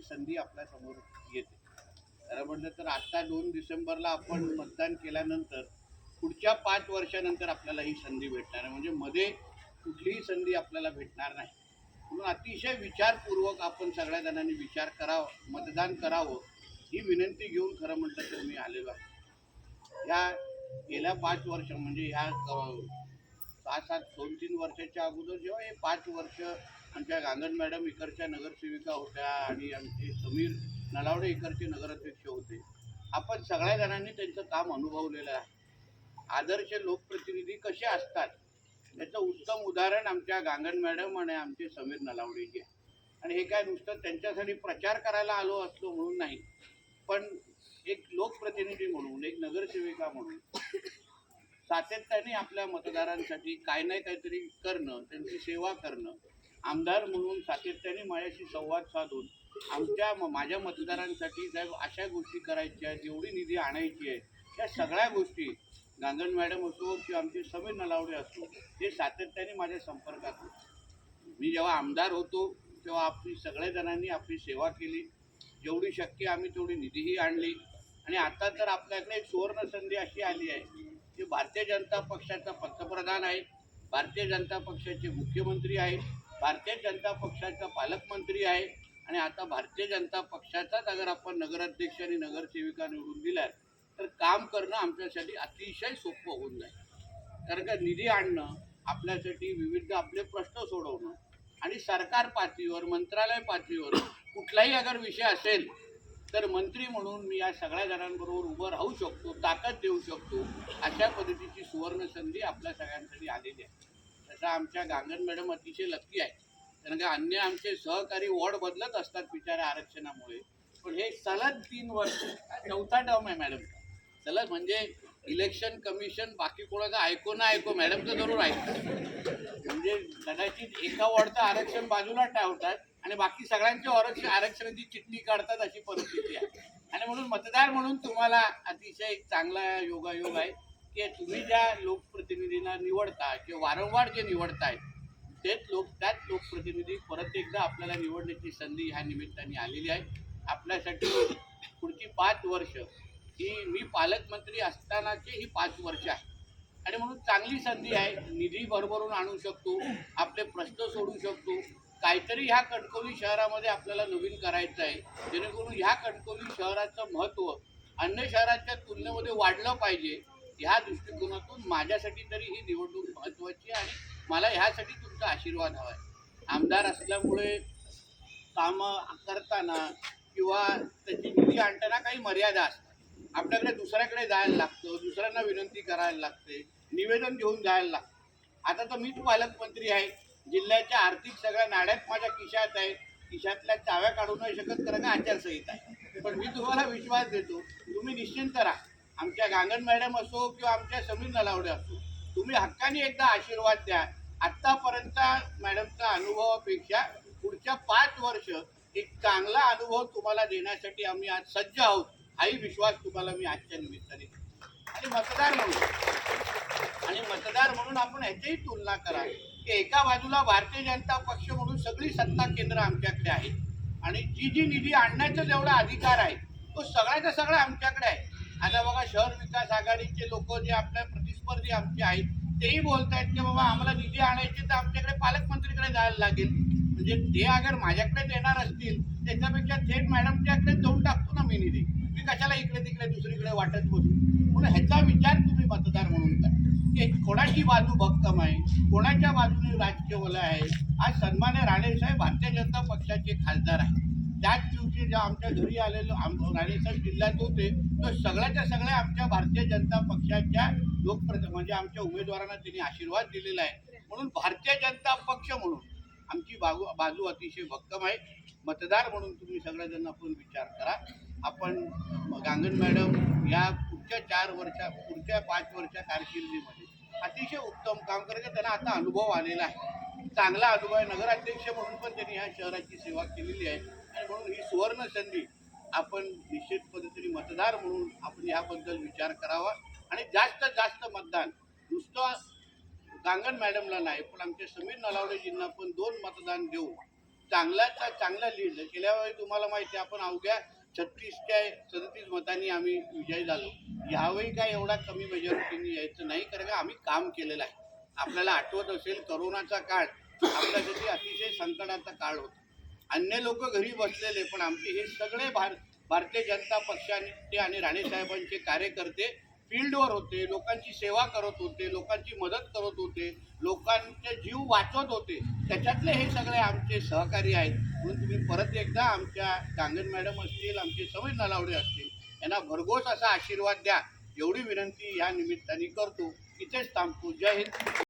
संधी आपल्यासमोर येते. खरं म्हटलं तर आता 2 डिसेंबरला आपण मतदान केल्यानंतर पुढच्या 5 वर्षानंतर आपल्याला ही संधी भेटणार आहे. म्हणजे मध्ये कुठलीही संधी आपल्याला भेटणार नाही. म्हणून अतिशय विचारपूर्वक आपण सगळ्या जणांनी विचार करावा, मतदान करावं, ही विनंती घेऊन खरं म्हटलं तर मी आलेलो आहे. या गेल्या 5 वर्ष म्हणजे ह्या 6-7 2-3 वर्षाच्या अगोदर जेव्हा हे 5 वर्ष आमच्या गांगण मॅडम इकडच्या नगरसेविका होत्या आणि आमचे समीर नलावडे इकडचे नगराध्यक्ष होते. आपण सगळ्या जणांनी त्यांचं काम अनुभवलेलं आहे. आदर्श लोकप्रतिनिधी कसे असतात याचं उत्तम उदाहरण आमच्या गांगण मॅडम आणि आमचे समीर नलावडेजी आहे. आणि हे काय नुसतं त्यांच्यासाठी प्रचार करायला आलो असलो म्हणून नाही, पण एक लोकप्रतिनिधी म्हणून, एक नगरसेविका म्हणून सातत्याने आपल्या मतदारांसाठी काय नाही काहीतरी करणं, त्यांची सेवा करणं, आमदार म्हणून सातत्याने माझ्याशी संवाद साधून माझ्या मतदारांसाठी साहेब अशा गोष्टी करायच्या आहेत, एवढी निधी आणायची आहे, या सगळ्या गोष्टी गांगण मॅडम असो किंवा आमचे समीर नलावडे असो, हे सातत्याने माझ्या संपर्कात होते. मी जेव्हा आमदार होतो तेव्हा आपली सगळ्या जणांनी आपली सेवा केली, जेवढी शक्य आम्ही तेवढी निधीही आणली. आणि आता तर आपल्याकडे एक सुवर्ण संधी अशी आली आहे की भारतीय जनता पक्षाचा पंतप्रधान आहे, भारतीय जनता पक्षाचे मुख्यमंत्री आहेत, भारतीय जनता पक्षाचा पालकमंत्री आहे आणि आता भारतीय जनता पक्षाचाच अगर आपण नगराध्यक्ष आणि नगरसेविका निवडून दिल्यात तर काम करणं आमच्यासाठी अतिशय सोपं होऊन जाईल. कारण का निधी आणणं आपल्यासाठी विविध आपले प्रश्न सोडवणं आणि सरकार पातळीवर, मंत्रालय पातळीवर कुठलाही अगर विषय असेल तर मंत्री म्हणून मी या सगळ्या जणांबरोबर उभं राहू शकतो, ताकद देऊ शकतो, अशा पद्धतीची सुवर्ण संधी आपल्या सगळ्यांसाठी आलेली आहे. तसा आमच्या गांगण मॅडम अतिशय लक्की आहे, कारण का अन्य आमचे सहकारी वॉर्ड बदलत असतात बिचाऱ्या आरक्षणामुळे, पण हे सलग 3 वर्ष 4था टर्म आहे मॅडम. सलग म्हणजे इलेक्शन कमिशन बाकी कोणाचं ऐको ना ऐको, मॅडम तर जरूर ऐकतात. म्हणजे कदाचित एका वॉर्डचं आरक्षण बाजूला ठेवतात आणि बाकी सगळ्यांचे आरक्षणाची चिठ्ठी काढतात, अशी परिस्थिती आहे. आणि म्हणून मतदार म्हणून तुम्हाला अतिशय चांगला योगायोग आहे की तुम्ही ज्या लोकप्रतिनिधींना निवडता किंवा वारंवार जे निवडतायत त्याच लोकप्रतिनिधी परत एकदा आपल्याला निवडण्याची संधी ह्या निमित्ताने आलेली आहे. आपल्यासाठी पुढची 5 वर्ष ही मी पालकमंत्री असतानाची ही 5 वर्ष आहे आणि म्हणून चांगली संधी आहे. निधी भरभरून आणू शकतो, आपले प्रश्न सोडू शकतो, काहीतरी ह्या कणकवली शहरामध्ये आपल्याला नवीन करायचं आहे, जेणेकरून ह्या कणकवली शहराचं महत्त्व अन्य शहराच्या तुलनेमध्ये वाढलं पाहिजे. ह्या दृष्टिकोनातून माझ्यासाठी तरी ही निवडणूक महत्त्वाची आहे आणि मला ह्यासाठी तुमचा आशीर्वाद हवा आहे. आमदार असल्यामुळे कामं करताना किंवा त्याची निधी आणताना काही मर्यादा असतात. आपल्याकडे दुसऱ्याकडे जायला लागतं, दुसऱ्यांना विनंती करायला लागते, निवेदन घेऊन जायला लागतं. आता तर मीच पालकमंत्री आहे, जिल्ह्याच्या आर्थिक सगळ्या नाड्यात माझ्या खिशात आहे, खिशातल्या चाव्या काढू नाही शकत कारण का आचारसंहिता आहे. पण मी तुम्हाला विश्वास देतो, तुम्ही निश्चिंत राहा. आमच्या गांगण मॅडम असो किंवा आमच्या समीर नलावडे असो, तुम्ही हक्काने एकदा आशीर्वाद द्या. आत्तापर्यंत मॅडमच्या अनुभवापेक्षा पुढच्या 5 वर्ष एक चांगला अनुभव तुम्हाला देण्यासाठी आम्ही आज सज्ज आहोत, हाही विश्वास तुम्हाला मी आजच्या निमित्ताने देतो. आणि मतदार म्हणून आपण ह्याचीही तुलना करा की एका बाजूला भारतीय जनता पक्ष म्हणून सगळी सत्ता केंद्र आमच्याकडे आहे आणि जी निधी आणण्याचा जेवढा अधिकार आहे तो सगळ्याचा सगळा आमच्याकडे आहे. आता बघा, शहर विकास आघाडीचे लोक जे आपल्या प्रतिस्पर्धी आमचे आहेत तेही बोलत आहेत की बाबा आम्हाला निधी आणायचे तर आमच्याकडे पालकमंत्रीकडे जायला लागेल. म्हणजे ते अगर माझ्याकडे देणार असतील त्याच्यापेक्षा थेट मॅडमच्याकडे देऊन टाकतो ना मी निधी. मी कशाला इकडे तिकडे दुसरीकडे वाटत बसू. म्हणून ह्याचा विचार तुम्ही मतदार म्हणून करा की कोणाची बाजू भक्कम आहे, कोणाच्या बाजूने राजकीय वलय आहे. आज सन्मान्य राणेसाहेब भारतीय जनता पक्षाचे खासदार आहेत. त्याच दिवशी जेव्हा आमच्या घरी आलेलो राणेसाहेब जिल्ह्यात होते तर सगळ्याच्या सगळ्या आमच्या भारतीय जनता पक्षाच्या म्हणजे आमच्या उमेदवारांना त्यांनी आशीर्वाद दिलेला आहे. म्हणून भारतीय जनता पक्ष म्हणून आमची बाजू अतिशय भक्कम आहे. मतदार म्हणून तुम्ही सगळेजण आपण विचार करा. आपण गांगण मॅडम या पुढच्या 5 वर्षा कारकिर्दीमध्ये अतिशय उत्तम काम करते. त्यांना आता अनुभव आलेला आहे, चांगला अनुभव आहे. नगराध्यक्ष म्हणून पण त्यांनी ह्या शहराची सेवा केलेली आहे आणि म्हणून ही सुवर्ण संधी आपण निश्चित पद्धतीने मतदार म्हणून आपण याबद्दल विचार करावा आणि जास्तीत जास्त मतदान नुसतं गांगण मॅडमला नाही पण आमच्या समीर नलावडेजींना पण 2 मतदान देऊन चांगला लीड गेल्या वेळी तुम्हाला माहिती आहे आपण अवघ्या 36 मतांनी आम्ही विजयी झालो. यावेळी काय एवढा कमी मेजॉरिटीने यायचं नाही, कारण का आम्ही काम केलेलं आहे. आपल्याला आठवत असेल करोनाचा काळ आपल्यासाठी अतिशय संकटाचा काळ होता. अन्य लोक घरी बसलेले, पण आमचे हे सगळे भारतीय जनता पक्षाचे आणि राणेसाहेबांचे कार्यकर्ते फील्डवर होते, लोकांची सेवा करत होते, लोकांची मदत करत होते, लोकांचे जीव वाचवत होते. त्याच्यातले हे सगळे आमचे सहकारी आहेत. म्हणून तुम्ही परत एकदा आमच्या डांगण मॅडम असतील, आमचे समीर नलावडे असतील, यांना भरघोस असा आशीर्वाद द्या, एवढी विनंती या निमित्ताने करतो. इथेच थांबतो. जय हिंद.